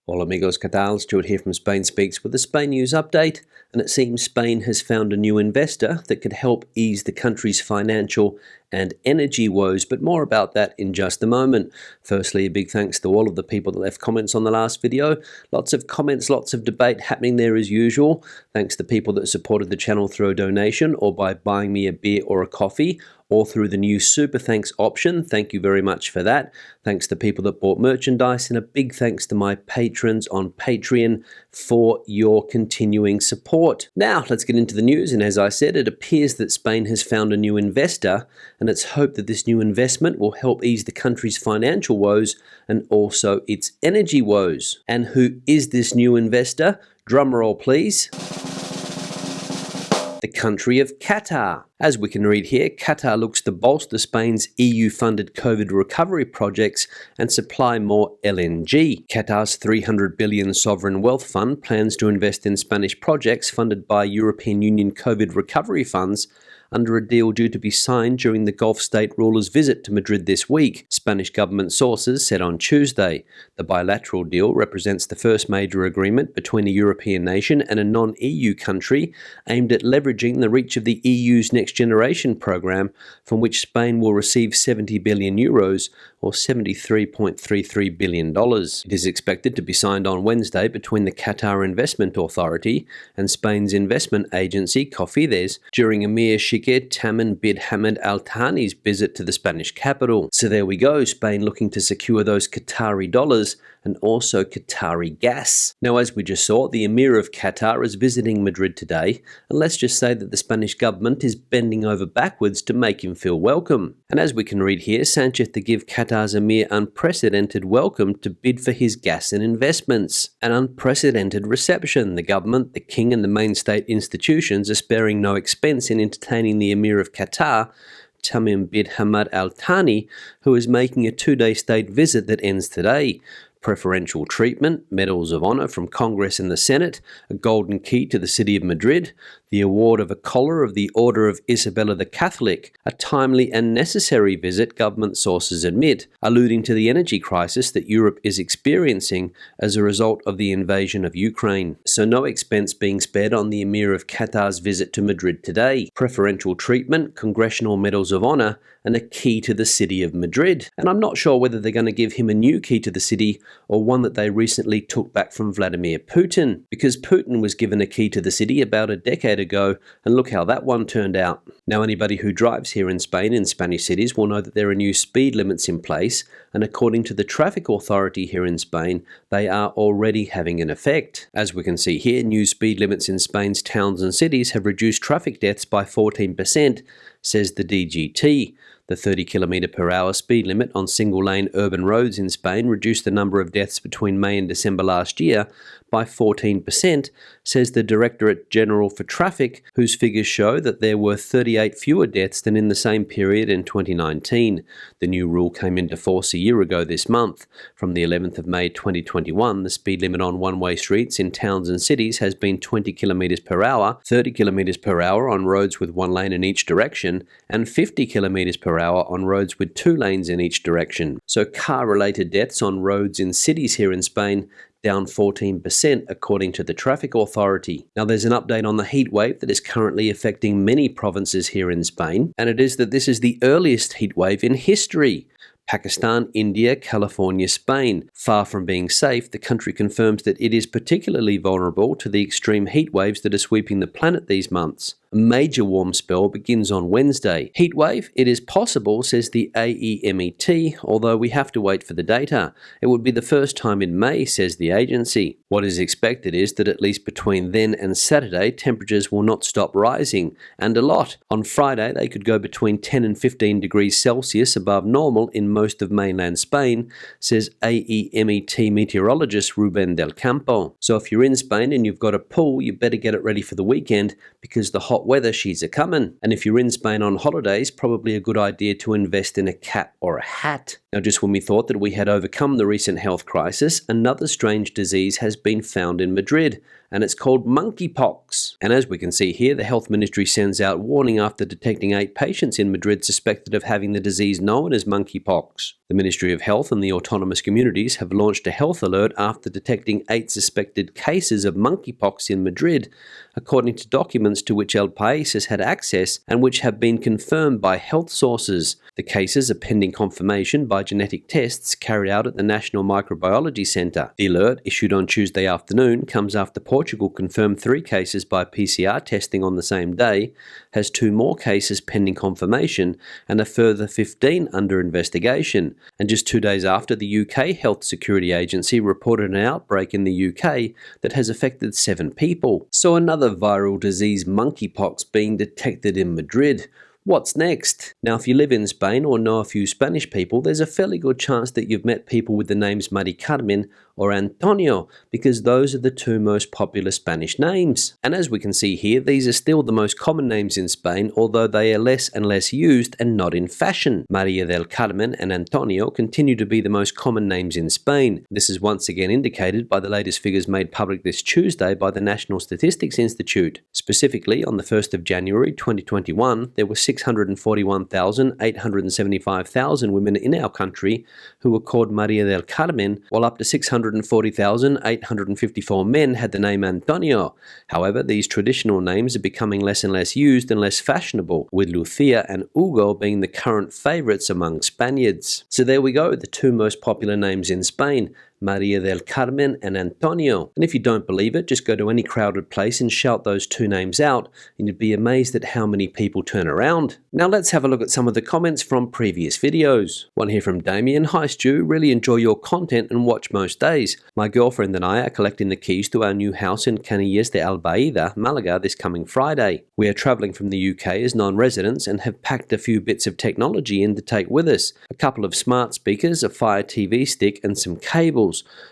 Hola amigos, ¿qué tal? Stuart here from Spain Speaks with a Spain news update, and it seems Spain has found a new investor that could help ease the country's financial and energy woes, but more about that in just a moment. Firstly, a big thanks to all of the people that left comments on the last video. Lots of comments, lots of debate happening there as usual. Thanks to people that supported the channel through a donation or by buying me a beer or a coffee, or through the new Super Thanks option. Thank you very much for that. Thanks to people that bought merchandise, and a big thanks to my patrons on Patreon for your continuing support. Now, let's get into the news, and as I said, it appears that Spain has found a new investor, and it's hoped that this new investment will help ease the country's financial woes and also its energy woes. And who is this new investor? Drum roll, please. The country of Qatar. As we can read here, Qatar looks to bolster Spain's EU-funded COVID recovery projects and supply more LNG. Qatar's 300 billion sovereign wealth fund plans to invest in Spanish projects funded by European Union COVID recovery funds under a deal due to be signed during the Gulf state ruler's visit to Madrid this week, Spanish government sources said on Tuesday. The bilateral deal represents the first major agreement between a European nation and a non-EU country aimed at leveraging the reach of the EU's Next Generation programme, from which Spain will receive 70 billion euros or $73.33 billion. It is expected to be signed on Wednesday between the Qatar Investment Authority and Spain's investment agency Cofidis during Emir Sheikh Tamim bin Hamad Al Thani's visit to the Spanish capital. So there we go, Spain looking to secure those Qatari dollars and also Qatari gas. Now, as we just saw, the Emir of Qatar is visiting Madrid today, and let's just say that the Spanish government is bending over backwards to make him feel welcome. And as we can read here, Sanchez to give Qatar's Emir unprecedented welcome to bid for his gas and investments. An unprecedented reception. The government, the king and the main state institutions are sparing no expense in entertaining the Emir of Qatar, Tamim bin Hamad Al Thani, who is making a 2-day state visit that ends today. Preferential treatment, medals of honor from Congress and the Senate, a golden key to the city of Madrid, the award of a collar of the Order of Isabella the Catholic, a timely and necessary visit, government sources admit, alluding to the energy crisis that Europe is experiencing as a result of the invasion of Ukraine. So no expense being spared on the Emir of Qatar's visit to Madrid today. Preferential treatment, congressional medals of honor, and a key to the city of Madrid. And I'm not sure whether they're going to give him a new key to the city or one that they recently took back from Vladimir Putin, because Putin was given a key to the city about a decade ago, and look how that one turned out. Now, anybody who drives here in Spain in Spanish cities will know that there are new speed limits in place, and according to the traffic authority here in Spain, they are already having an effect. As we can see here, new speed limits in Spain's towns and cities have reduced traffic deaths by 14%, says the DGT. The 30 km per hour speed limit on single-lane urban roads in Spain reduced the number of deaths between May and December last year by 14%, says the Directorate General for Traffic, whose figures show that there were 38 fewer deaths than in the same period in 2019. The new rule came into force a year ago this month. From the 11th of May 2021, the speed limit on one-way streets in towns and cities has been 20 km per hour, 30 km per hour on roads with one lane in each direction, and 50 km per hour on roads with 2 lanes in each direction. So car-related deaths on roads in cities here in Spain down 14% according to the traffic authority. Now, there's an update on the heat wave that is currently affecting many provinces here in Spain, and it is that this is the earliest heat wave in history. Pakistan, India, California, Spain. Far from being safe, the country confirms that it is particularly vulnerable to the extreme heat waves that are sweeping the planet these months. A major warm spell begins on Wednesday. Heatwave? It is possible, says the AEMET, although we have to wait for the data. It would be the first time in May, says the agency. What is expected is that at least between then and Saturday, temperatures will not stop rising, and a lot. On Friday, they could go between 10 and 15 degrees Celsius above normal in most of mainland Spain, says AEMET meteorologist Ruben del Campo. So if you're in Spain and you've got a pool, you better get it ready for the weekend, because the hot hot weather she's a-comin'. And if you're in Spain on holidays, probably a good idea to invest in a cap or a hat. Now, just when we thought that we had overcome the recent health crisis, another strange disease has been found in Madrid, and it's called monkeypox. And as we can see here, the health ministry sends out warning after detecting 8 patients in Madrid suspected of having the disease known as monkeypox. The Ministry of Health and the autonomous communities have launched a health alert after detecting 8 suspected cases of monkeypox in Madrid, according to documents to which El País has had access and which have been confirmed by health sources. The cases are pending confirmation by genetic tests carried out at the National Microbiology Centre. The alert, issued on Tuesday afternoon, comes after Portugal confirmed 3 cases by PCR testing on the same day, has 2 more cases pending confirmation, and a further 15 under investigation. And just 2 days after, the UK Health Security Agency reported an outbreak in the UK that has affected 7 people. So another viral disease, monkeypox, being detected in Madrid. What's next? Now, if you live in Spain or know a few Spanish people, there's a fairly good chance that you've met people with the names Mari Carmen or Antonio, because those are the 2 most popular Spanish names. And as we can see here, these are still the most common names in Spain, although they are less and less used and not in fashion. Maria del Carmen and Antonio continue to be the most common names in Spain. This is once again indicated by the latest figures made public this Tuesday by the National Statistics Institute. Specifically, on the 1st of January 2021, there were 641,875 women in our country who were called Maria del Carmen, while up to 640,854 men had the name Antonio. However, these traditional names are becoming less and less used and less fashionable, with Lucia and Hugo being the current favourites among Spaniards. So there we go, the 2 most popular names in Spain, Maria del Carmen and Antonio. And if you don't believe it, just go to any crowded place and shout those 2 names out, and you'd be amazed at how many people turn around. Now let's have a look at some of the comments from previous videos. One here from Damien. Hi Stu, really enjoy your content and watch most days. My girlfriend and I are collecting the keys to our new house in Canillas de Albaida, Malaga, this coming Friday. We are travelling from the UK as non-residents and have packed a few bits of technology in to take with us. A couple of smart speakers, a Fire TV stick and some cables.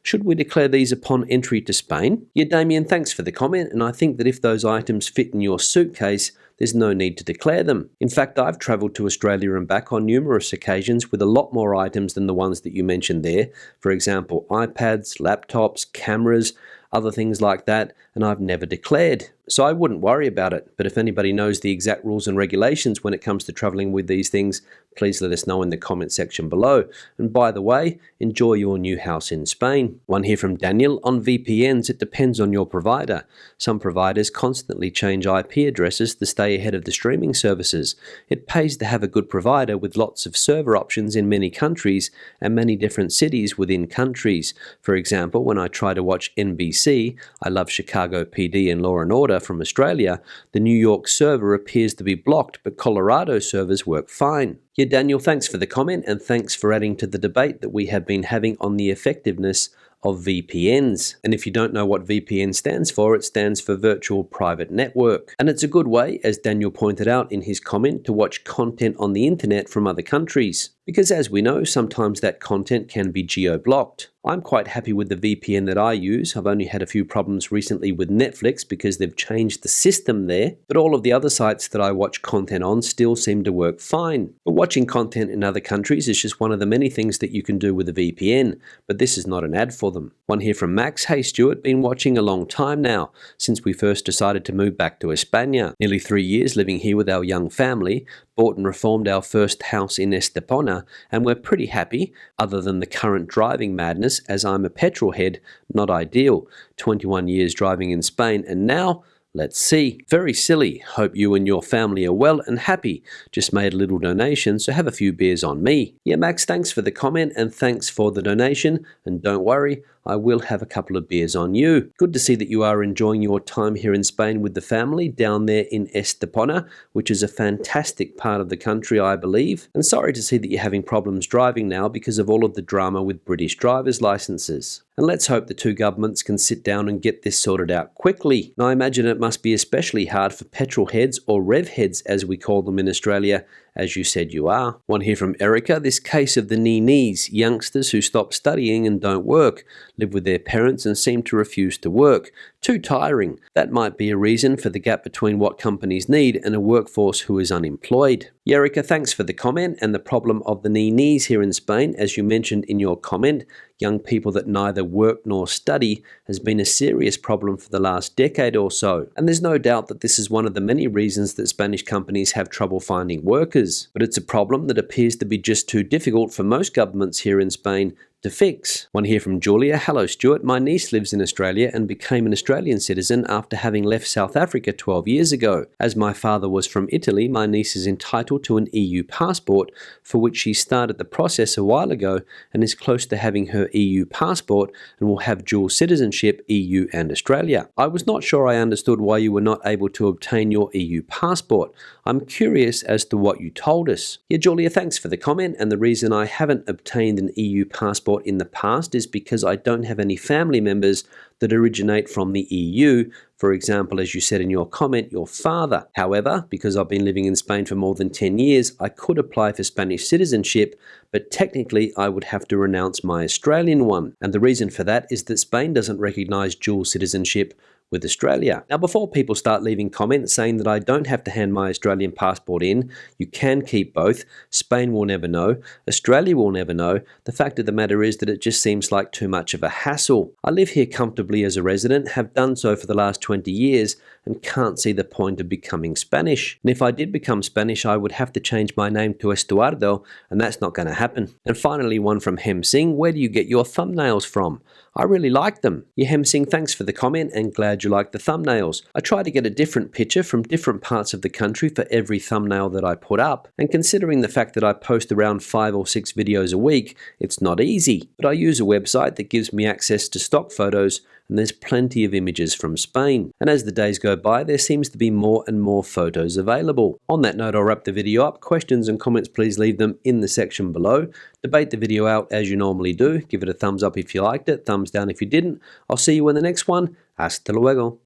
Should we declare these upon entry to Spain? Yeah, Damien, thanks for the comment, and I think that if those items fit in your suitcase, there's no need to declare them. In fact, I've travelled to Australia and back on numerous occasions with a lot more items than the ones that you mentioned there. For example, iPads, laptops, cameras, other things like that, and I've never declared. So I wouldn't worry about it. But if anybody knows the exact rules and regulations when it comes to travelling with these things, please let us know in the comment section below. And by the way, enjoy your new house in Spain. One here from Daniel. On VPNs, it depends on your provider. Some providers constantly change IP addresses to stay ahead of the streaming services. It pays to have a good provider with lots of server options in many countries and many different cities within countries. For example, when I try to watch NBC, I love Chicago PD and Law & Order from Australia, the New York server appears to be blocked, but Colorado servers work fine. Yeah, Daniel, thanks for the comment and thanks for adding to the debate that we have been having on the effectiveness of VPNs. And if you don't know what VPN stands for, it stands for Virtual Private Network. And it's a good way, as Daniel pointed out in his comment, to watch content on the internet from other countries. Because as we know, sometimes that content can be geo-blocked. I'm quite happy with the VPN that I use. I've only had a few problems recently with Netflix because they've changed the system there, but all of the other sites that I watch content on still seem to work fine. But watching content in other countries is just one of the many things that you can do with a VPN, but this is not an ad for them. One here from Max. Hey Stuart, been watching a long time now, since we first decided to move back to España. Nearly 3 years living here with our young family, bought and reformed our first house in Estepona, and we're pretty happy, other than the current driving madness, as I'm a petrol head, not ideal. 21 years driving in Spain, and now, let's see. Very silly. Hope you and your family are well and happy. Just made a little donation, so have a few beers on me. Yeah, Max, thanks for the comment and thanks for the donation, and don't worry, I will have a couple of beers on you. Good to see that you are enjoying your time here in Spain with the family down there in Estepona, which is a fantastic part of the country, I believe. And sorry to see that you're having problems driving now because of all of the drama with British driver's licenses. And let's hope the 2 governments can sit down and get this sorted out quickly. Now, I imagine it must be especially hard for petrol heads, or rev heads as we call them in Australia, as you said you are. One here from Erica. This case of the NEEs, youngsters who stop studying and don't work, live with their parents and seem to refuse to work. Too tiring. That might be a reason for the gap between what companies need and a workforce who is unemployed. Yerika, thanks for the comment. And the problem of the ni-nis here in Spain, as you mentioned in your comment, young people that neither work nor study, has been a serious problem for the last decade or so. And there's no doubt that this is one of the many reasons that Spanish companies have trouble finding workers. But it's a problem that appears to be just too difficult for most governments here in Spain to fix. One here from Julia. Hello, Stuart. My niece lives in Australia and became an Australian citizen after having left South Africa 12 years ago. As my father was from Italy, my niece is entitled to an EU passport, for which she started the process a while ago and is close to having her EU passport and will have dual citizenship, EU and Australia. I was not sure I understood why you were not able to obtain your EU passport. I'm curious as to what you told us. Yeah, Julia, thanks for the comment. And the reason I haven't obtained an EU passport in the past is because I don't have any family members that originate from the EU. For example, as you said in your comment, your father. However, because I've been living in Spain for more than 10 years, I could apply for Spanish citizenship, but technically I would have to renounce my Australian one. And the reason for that is that Spain doesn't recognize dual citizenship with Australia. Now, before people start leaving comments saying that I don't have to hand my Australian passport in, you can keep both. Spain will never know. Australia will never know. The fact of the matter is that it just seems like too much of a hassle. I live here comfortably as a resident, have done so for the last 20 years, and can't see the point of becoming Spanish. And if I did become Spanish, I would have to change my name to Estuardo, and that's not going to happen. And finally, one from Hemsing. Where do you get your thumbnails from? I really like them. Yeah, Hemsing, thanks for the comment and glad you like the thumbnails. I try to get a different picture from different parts of the country for every thumbnail that I put up, and considering the fact that I post around 5 or 6 videos a week, it's not easy. But I use a website that gives me access to stock photos, and there's plenty of images from Spain. And as the days go by, there seems to be more and more photos available. On that note, I'll wrap the video up. Questions and comments, please leave them in the section below. Debate the video out as you normally do. Give it a thumbs up if you liked it, thumbs down if you didn't. I'll see you in the next one. Hasta luego.